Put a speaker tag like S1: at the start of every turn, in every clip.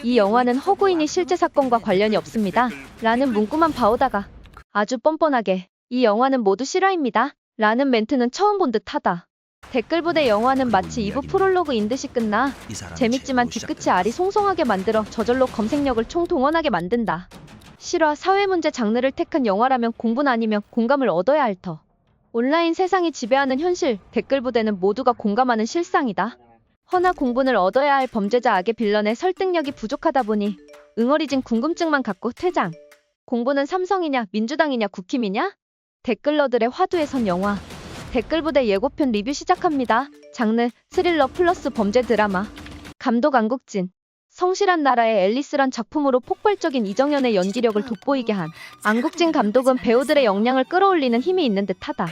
S1: 이 영화는 허구인이 실제 사건과 관련이 없습니다. 라는 문구만 봐오다가 아주 뻔뻔하게 이 영화는 모두 실화입니다. 라는 멘트는 처음 본 듯하다. 댓글부대 영화는 마치 2부 프롤로그인 듯이 끝나 재밌지만 뒤끝이 아리송송하게 만들어 저절로 검색력을 총동원하게 만든다. 실화, 사회문제 장르를 택한 영화라면 공분 아니면 공감을 얻어야 할 터. 온라인 세상이 지배하는 현실, 댓글부대는 모두가 공감하는 실상이다. 허나 공분을 얻어야 할 범죄자 악의 빌런의 설득력이 부족하다 보니 응어리진 궁금증만 갖고 퇴장. 공분은 삼성이냐 민주당이냐 국힘이냐? 댓글러들의 화두에 선 영화. 댓글부대 예고편 리뷰 시작합니다. 장르, 스릴러 플러스 범죄 드라마. 감독 안국진. 성실한 나라의 앨리스란 작품으로 폭발적인 이정현의 연기력을 돋보이게 한 안국진 감독은 배우들의 역량을 끌어올리는 힘이 있는 듯하다.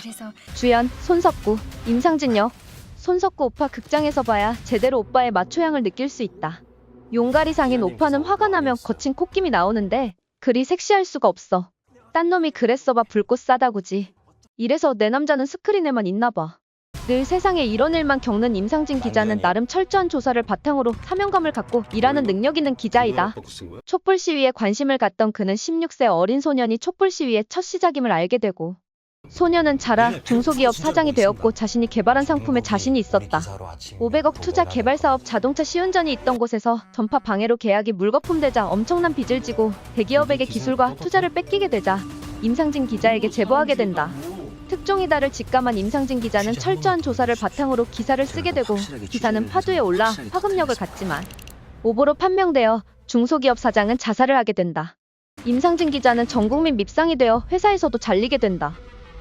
S1: 주연, 손석구, 임상진 역. 손석구 오빠 극장에서 봐야 제대로 오빠의 마초향을 느낄 수 있다. 용가리상인 오빠는 화가 나면 거친 콧김이 나오는데 그리 섹시할 수가 없어. 딴 놈이 그랬어봐 불꽃 싸다구지. 이래서 내 남자는 스크린에만 있나봐. 늘 세상에 이런 일만 겪는 임상진 기자는 나름 철저한 조사를 바탕으로 사명감을 갖고 일하는 능력 있는 기자이다. 촛불 시위에 관심을 갖던 그는 16세 어린 소년이 촛불 시위의 첫 시작임을 알게 되고 소년은 자라 중소기업 사장이 되었고 자신이 개발한 상품에 자신이 있었다. 500억 투자 개발 사업 자동차 시운전이 있던 곳에서 전파 방해로 계약이 물거품되자 엄청난 빚을 지고 대기업에게 기술과 투자를 뺏기게 되자 임상진 기자에게 제보하게 된다. 특종이다를 직감한 임상진 기자는 철저한 조사를 바탕으로 기사를 쓰게 되고 기사는 화두에 올라 파급력을 갖지만 오보로 판명되어 중소기업 사장은 자살을 하게 된다. 임상진 기자는 전국민 밉상이 되어 회사에서도 잘리게 된다.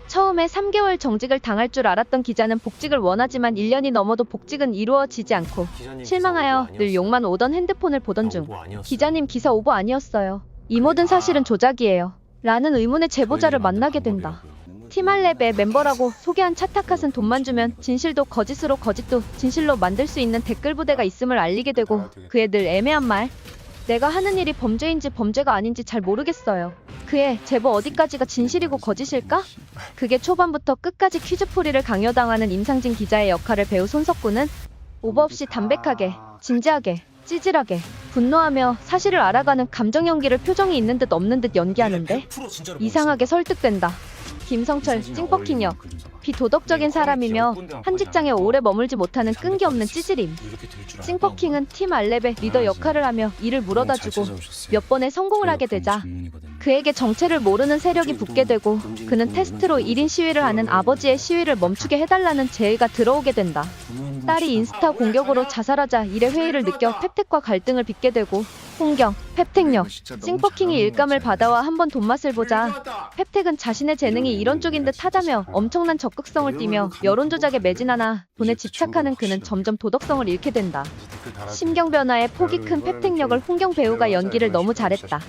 S1: 처음에 3개월 정직을 당할 줄 알았던 기자는 복직을 원하지만 1년이 넘어도 복직은 이루어지지 않고 실망하여 늘 욕만 오던 핸드폰을 보던 중 기자님 기사 오보 아니었어요. 이 모든 사실은 조작이에요. 라는 의문의 제보자를 만나게 된다. 티말랩의 멤버라고 소개한 차타캅은 돈만 주면 진실도 거짓으로 거짓도 진실로 만들 수 있는 댓글부대가 있음을 알리게 되고 그의 늘 애매한 말. 내가 하는 일이 범죄인지 범죄가 아닌지 잘 모르겠어요. 그의 제보 어디까지가 진실이고 거짓일까? 그게 초반부터 끝까지 퀴즈풀이를 강요당하는 임상진 기자의 역할을 배우 손석구는 오버 없이 담백하게, 진지하게, 찌질하게, 분노하며 사실을 알아가는 감정 연기를 표정이 있는 듯 없는 듯 연기하는데 이상하게 설득된다. 김성철, 찡퍼킹 역. 비도덕적인 사람이며 한 직장에 오래 머물지 못하는 끈기 없는 찌질임. 찡퍼킹은 팀 알렙의 리더 역할을 하며 일을 물어다주고 몇 번의 성공을 하게 되자 그에게 정체를 모르는 세력이 붙게 되고 그는 테스트로 1인 시위를 하는 아버지의 시위를 멈추게 해달라는 제의가 들어오게 된다. 딸이 인스타 공격으로 자살하자 일의 회의를 느껴 펩텍과 갈등을 빚게 되고 홍경, 펩텍역. 찡퍼킹이 일감을 받아와 한번 돈맛을 보자 펩텍은 자신의 재능이 이런 쪽인 듯 하다며 엄청난 적극성을 띠며 여론조작에 매진하나 돈에 집착하는 그는 점점 도덕성을 잃게 된다. 심경 변화에 폭이 큰 펩텍역을 홍경 배우가 연기를 너무 잘했다.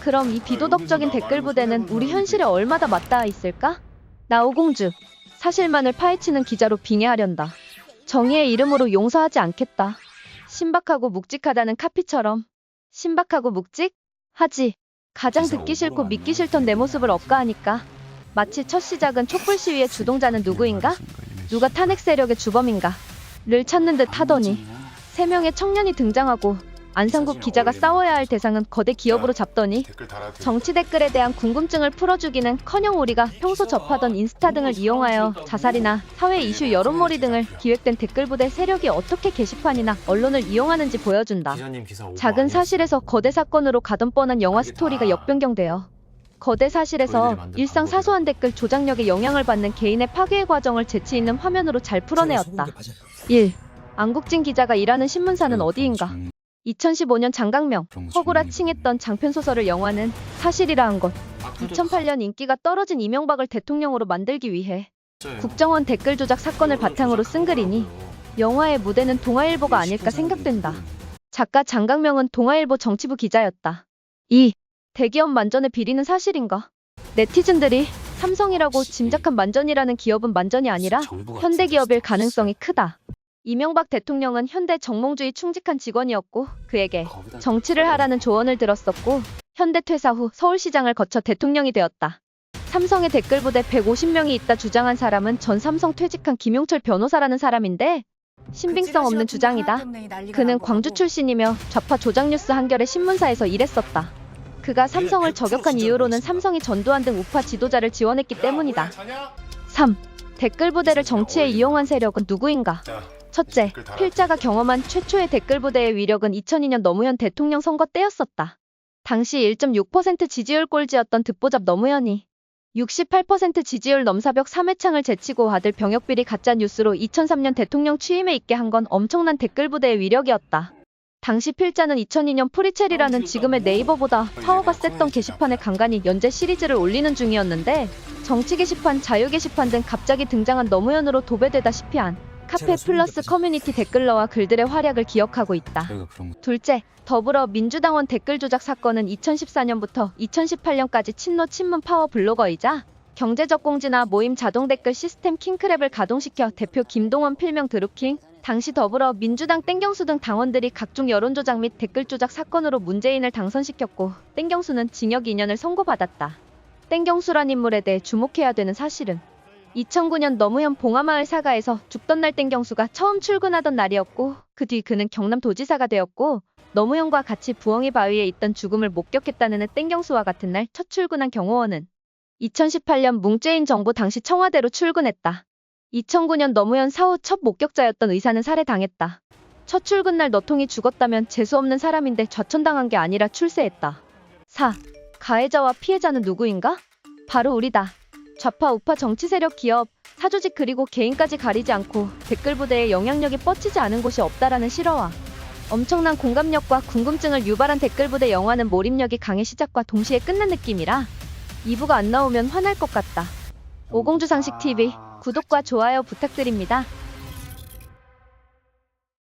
S1: 그럼 이 비도덕적인 댓글 부대는 우리 현실에 얼마나 맞닿아 있을까? 나오공주. 사실만을 파헤치는 기자로 빙의하련다. 정의의 이름으로 용서하지 않겠다. 신박하고 묵직하다는 카피처럼. 신박하고 묵직? 하지. 가장 듣기 싫고 믿기 싫던 내 모습을 업가하니까. 마치 첫 시작은 촛불 시위의 주동자는 누구인가? 누가 탄핵 세력의 주범인가? 를 찾는 듯 하더니 3명의 청년이 등장하고 안상국 기자가 싸워야 할 대상은 거대 기업으로 잡더니 정치 댓글에 대한 궁금증을 풀어주기는커녕 우리가 평소 접하던 인스타 등을 이용하여 자살이나 사회 이슈 여론몰이 등을 기획된 댓글부대 세력이 어떻게 게시판이나 언론을 이용하는지 보여준다. 작은 사실에서 거대 사건으로 가던 뻔한 영화 스토리가 역변경되어 거대 사실에서 일상 사소한 댓글 조작력에 영향을 받는 개인의 파괴의 과정을 재치 있는 화면으로 잘 풀어내었다. 1. 안국진 기자가 일하는 신문사는 어디인가? 2015년 장강명, 허구라 칭했던 장편소설을 영화는 사실이라 한 것. 2008년 인기가 떨어진 이명박을 대통령으로 만들기 위해 국정원 댓글 조작 사건을 바탕으로 쓴 글이니 영화의 무대는 동아일보가 아닐까 생각된다. 작가 장강명은 동아일보 정치부 기자였다. 2. 대기업 만전의 비리는 사실인가? 네티즌들이 삼성이라고 짐작한 만전이라는 기업은 만전이 아니라 현대기업일 가능성이 크다. 이명박 대통령은 현대 정몽주의 충직한 직원이었고 그에게 정치를 하라는 조언을 들었었고 현대 퇴사 후 서울시장을 거쳐 대통령이 되었다. 삼성의 댓글부대 150명이 있다 주장한 사람은 전 삼성 퇴직한 김용철 변호사라는 사람인데 신빙성 없는 주장이다. 그는 광주 출신이며 좌파 조작뉴스 한겨레 신문사에서 일했었다. 그가 삼성을 저격한 이유로는 삼성이 전두환 등 우파 지도자를 지원했기 때문이다. 3. 댓글 부대를 정치에 이용한 세력은 누구인가? 첫째, 필자가 경험한 최초의 댓글 부대의 위력은 2002년 노무현 대통령 선거 때였었다. 당시 1.6% 지지율 꼴찌였던 듣보잡 노무현이 68% 지지율 넘사벽 3회창을 제치고 아들 병역비리 가짜 뉴스로 2003년 대통령 취임에 있게 한 건 엄청난 댓글 부대의 위력이었다. 당시 필자는 2002년 프리첼이라는 지금의 네이버보다 파워가 셌던 게시판에 간간히 연재 시리즈를 올리는 중이었는데 정치 게시판, 자유 게시판 등 갑자기 등장한 노무현으로 도배되다시피 한 카페 플러스 커뮤니티 댓글러와 글들의 활약을 기억하고 있다. 둘째, 더불어민주당원 댓글 조작 사건은 2014년부터 2018년까지 친노 친문 파워 블로거이자 경제적 공지나 모임 자동 댓글 시스템 킹크랩을 가동시켜 대표 김동원 필명 드루킹, 당시 더불어민주당 땡경수 등 당원들이 각종 여론조작 및 댓글 조작 사건으로 문재인을 당선시켰고 땡경수는 징역 2년을 선고받았다. 땡경수란 인물에 대해 주목해야 되는 사실은 2009년 노무현 봉하마을 사가에서 죽던 날 땡경수가 처음 출근하던 날이었고 그 뒤 그는 경남 도지사가 되었고 노무현과 같이 부엉이 바위에 있던 죽음을 목격했다는 땡경수와 같은 날 첫 출근한 경호원은 2018년 문재인 정부 당시 청와대로 출근했다. 2009년 노무현 사후 첫 목격자였던 의사는 살해당했다. 첫 출근 날 너통이 죽었다면 재수없는 사람인데 좌천당한 게 아니라 출세했다. 4. 가해자와 피해자는 누구인가? 바로 우리다. 좌파 우파 정치 세력 기업, 사조직 그리고 개인까지 가리지 않고 댓글 부대에 영향력이 뻗치지 않은 곳이 없다라는 실화와 엄청난 공감력과 궁금증을 유발한 댓글 부대 영화는 몰입력이 강해 시작과 동시에 끝난 느낌이라 2부가 안 나오면 화날 것 같다. 오공주상식 TV 구독과 좋아요 부탁드립니다.